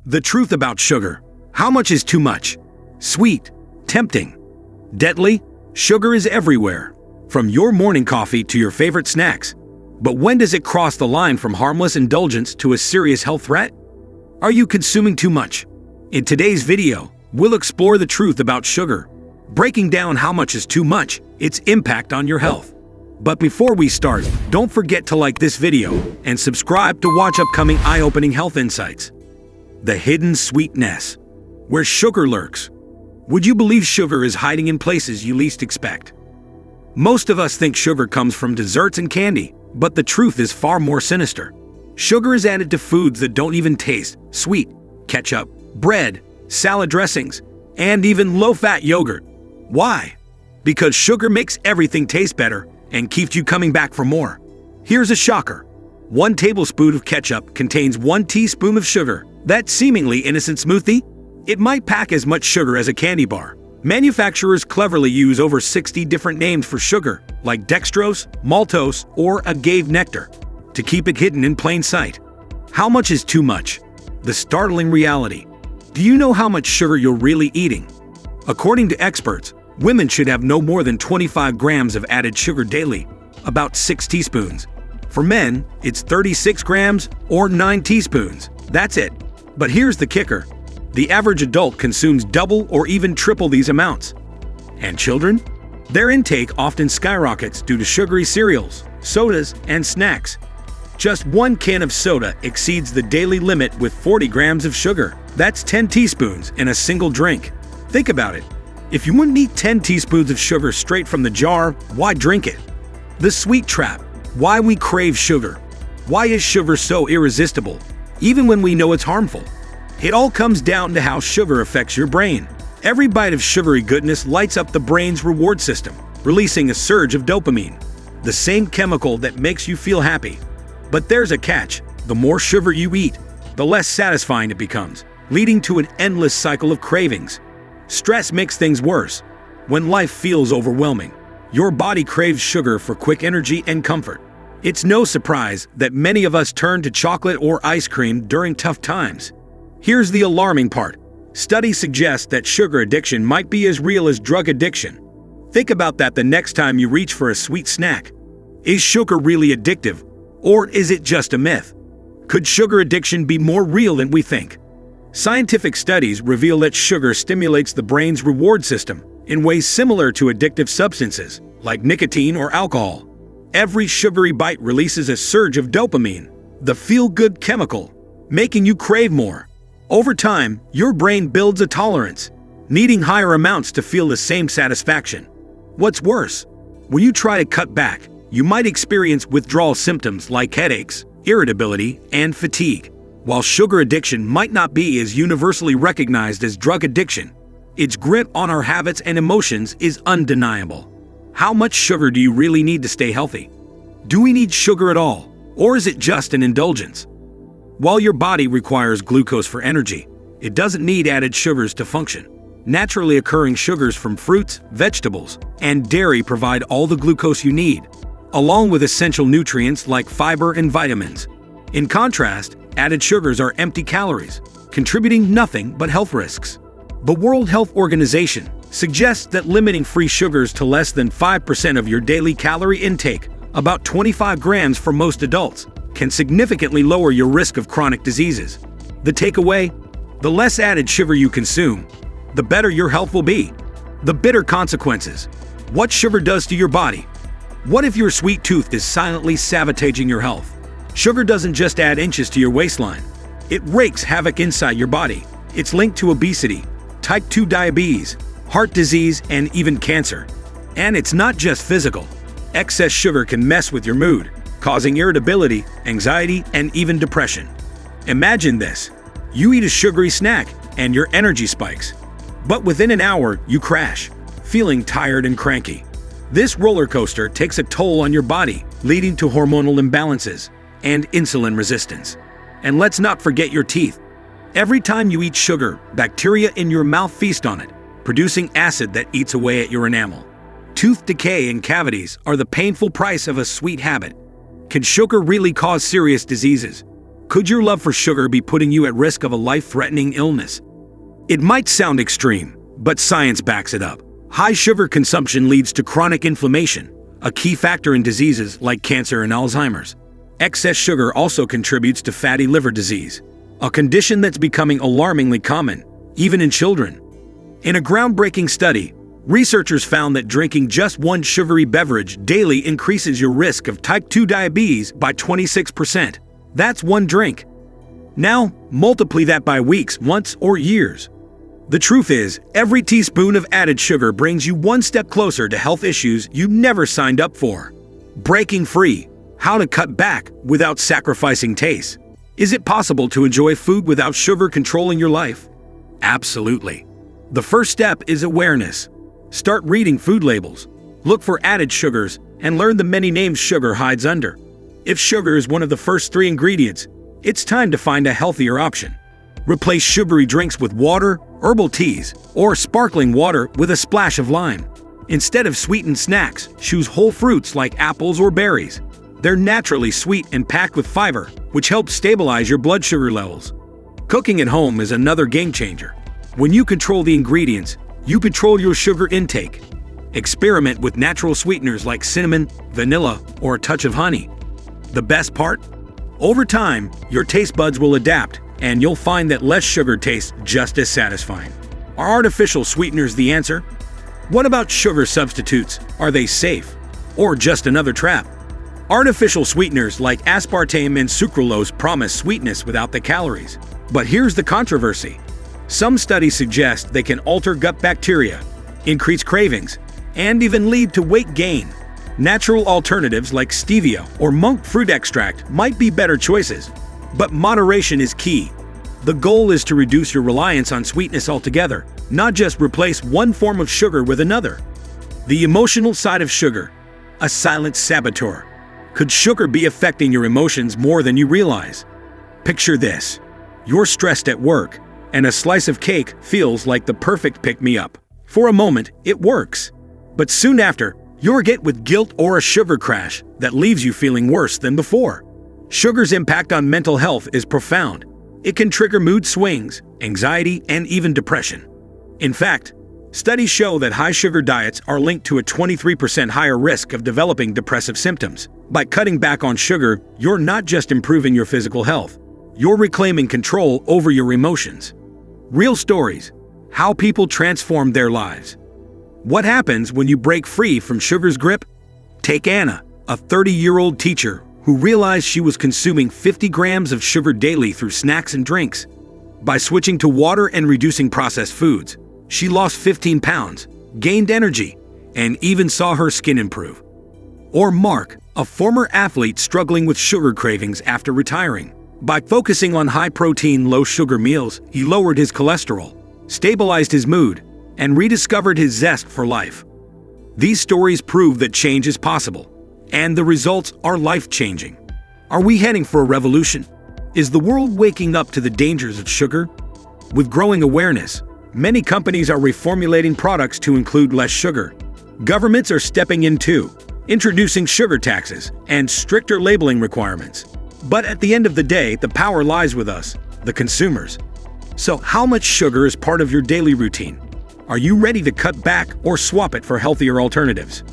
The truth about sugar. How much is too much? Sweet, tempting, deadly? Sugar is everywhere, from your morning coffee to your favorite snacks. But when does it cross the line from harmless indulgence to a serious health threat? Are you consuming too much? In today's video, we'll explore the truth about sugar, breaking down how much is too much, its impact on your health. But before we start, don't forget to like this video and subscribe to watch upcoming eye-opening health insights. The hidden sweetness, where sugar lurks. Would you believe sugar is hiding in places you least expect? Most of us think sugar comes from desserts and candy, but the truth is far more sinister. Sugar is added to foods that don't even taste sweet: ketchup, bread, salad dressings, and even low-fat yogurt. Why? Because sugar makes everything taste better and keeps you coming back for more. Here's a shocker. 1 tablespoon of ketchup contains 1 teaspoon of sugar. That seemingly innocent smoothie? It might pack as much sugar as a candy bar. Manufacturers cleverly use over 60 different names for sugar, like dextrose, maltose, or agave nectar, to keep it hidden in plain sight. How much is too much? The startling reality. Do you know how much sugar you're really eating? According to experts, women should have no more than 25 grams of added sugar daily, about 6 teaspoons. For men, it's 36 grams or 9 teaspoons. That's it. But here's the kicker. The average adult consumes double or even triple these amounts. And children? Their intake often skyrockets due to sugary cereals, sodas, and snacks. Just 1 can of soda exceeds the daily limit with 40 grams of sugar. That's 10 teaspoons in a single drink. Think about it. If you wouldn't eat 10 teaspoons of sugar straight from the jar, why drink it? The sweet trap. Why we crave sugar. Why is sugar so irresistible, even when we know it's harmful? It all comes down to how sugar affects your brain. Every bite of sugary goodness lights up the brain's reward system, releasing a surge of dopamine, the same chemical that makes you feel happy. But there's a catch. The more sugar you eat, the less satisfying it becomes, leading to an endless cycle of cravings. Stress makes things worse. When life feels overwhelming, your body craves sugar for quick energy and comfort. It's no surprise that many of us turn to chocolate or ice cream during tough times. Here's the alarming part. Studies suggest that sugar addiction might be as real as drug addiction. Think about that the next time you reach for a sweet snack. Is sugar really addictive, or is it just a myth? Could sugar addiction be more real than we think? Scientific studies reveal that sugar stimulates the brain's reward system in ways similar to addictive substances, like nicotine or alcohol. Every sugary bite releases a surge of dopamine, the feel-good chemical, making you crave more. Over time, your brain builds a tolerance, needing higher amounts to feel the same satisfaction. What's worse, when you try to cut back, you might experience withdrawal symptoms like headaches, irritability, and fatigue. While sugar addiction might not be as universally recognized as drug addiction, its grip on our habits and emotions is undeniable. How much sugar do you really need to stay healthy? Do we need sugar at all, or is it just an indulgence? While your body requires glucose for energy, it doesn't need added sugars to function. Naturally occurring sugars from fruits, vegetables, and dairy provide all the glucose you need, along with essential nutrients like fiber and vitamins. In contrast, added sugars are empty calories, contributing nothing but health risks. The World Health Organization suggests that limiting free sugars to less than 5% of your daily calorie intake, about 25 grams for most adults, can significantly lower your risk of chronic diseases. The takeaway? The less added sugar you consume, the better your health will be. The bitter consequences. What sugar does to your body. What if your sweet tooth is silently sabotaging your health? Sugar doesn't just add inches to your waistline. It wreaks havoc inside your body. It's linked to obesity, type 2 diabetes, heart disease, and even cancer. And it's not just physical. Excess sugar can mess with your mood, causing irritability, anxiety, and even depression. Imagine this. You eat a sugary snack and your energy spikes. But within an hour, you crash, feeling tired and cranky. This roller coaster takes a toll on your body, leading to hormonal imbalances and insulin resistance. And let's not forget your teeth. Every time you eat sugar, bacteria in your mouth feast on it, producing acid that eats away at your enamel. Tooth decay and cavities are the painful price of a sweet habit. Can sugar really cause serious diseases? Could your love for sugar be putting you at risk of a life-threatening illness? It might sound extreme, but science backs it up. High sugar consumption leads to chronic inflammation, a key factor in diseases like cancer and Alzheimer's. Excess sugar also contributes to fatty liver disease, a condition that's becoming alarmingly common, even in children. In a groundbreaking study, researchers found that drinking just one sugary beverage daily increases your risk of type 2 diabetes by 26%. That's one drink. Now, multiply that by weeks, months, or years. The truth is, every teaspoon of added sugar brings you one step closer to health issues you never signed up for. Breaking free. How to cut back without sacrificing taste. Is it possible to enjoy food without sugar controlling your life? Absolutely. The first step is awareness. Start reading food labels. Look for added sugars and learn the many names sugar hides under. If sugar is one of the first 3 ingredients, it's time to find a healthier option. Replace sugary drinks with water, herbal teas, or sparkling water with a splash of lime. Instead of sweetened snacks, choose whole fruits like apples or berries. They're naturally sweet and packed with fiber, which helps stabilize your blood sugar levels. Cooking at home is another game changer. When you control the ingredients, you control your sugar intake. Experiment with natural sweeteners like cinnamon, vanilla, or a touch of honey. The best part? Over time, your taste buds will adapt, and you'll find that less sugar tastes just as satisfying. Are artificial sweeteners the answer? What about sugar substitutes? Are they safe? Or just another trap? Artificial sweeteners like aspartame and sucralose promise sweetness without the calories. But here's the controversy. Some studies suggest they can alter gut bacteria, increase cravings, and even lead to weight gain. Natural alternatives like stevia or monk fruit extract might be better choices, but moderation is key. The goal is to reduce your reliance on sweetness altogether, not just replace one form of sugar with another. The emotional side of sugar, a silent saboteur. Could sugar be affecting your emotions more than you realize? Picture this. You're stressed at work, and a slice of cake feels like the perfect pick-me-up. For a moment, it works. But soon after, you're hit with guilt or a sugar crash that leaves you feeling worse than before. Sugar's impact on mental health is profound. It can trigger mood swings, anxiety, and even depression. In fact, studies show that high-sugar diets are linked to a 23% higher risk of developing depressive symptoms. By cutting back on sugar, you're not just improving your physical health, you're reclaiming control over your emotions. Real stories. How people transform their lives. What happens when you break free from sugar's grip? Take Anna, a 30-year-old teacher who realized she was consuming 50 grams of sugar daily through snacks and drinks. By switching to water and reducing processed foods, she lost 15 pounds, gained energy, and even saw her skin improve. Or Mark, a former athlete struggling with sugar cravings after retiring. By focusing on high-protein, low-sugar meals, he lowered his cholesterol, stabilized his mood, and rediscovered his zest for life. These stories prove that change is possible, and the results are life-changing. Are we heading for a revolution? Is the world waking up to the dangers of sugar? With growing awareness, many companies are reformulating products to include less sugar. Governments are stepping in too, introducing sugar taxes and stricter labeling requirements. But at the end of the day, the power lies with us, the consumers. So how much sugar is part of your daily routine? Are you ready to cut back or swap it for healthier alternatives?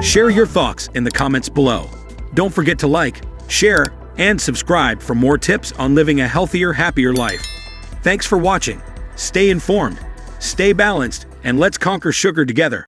Share your thoughts in the comments below. Don't forget to like, share, and subscribe for more tips on living a healthier, happier life. Thanks for watching. Stay informed, stay balanced, and let's conquer sugar together.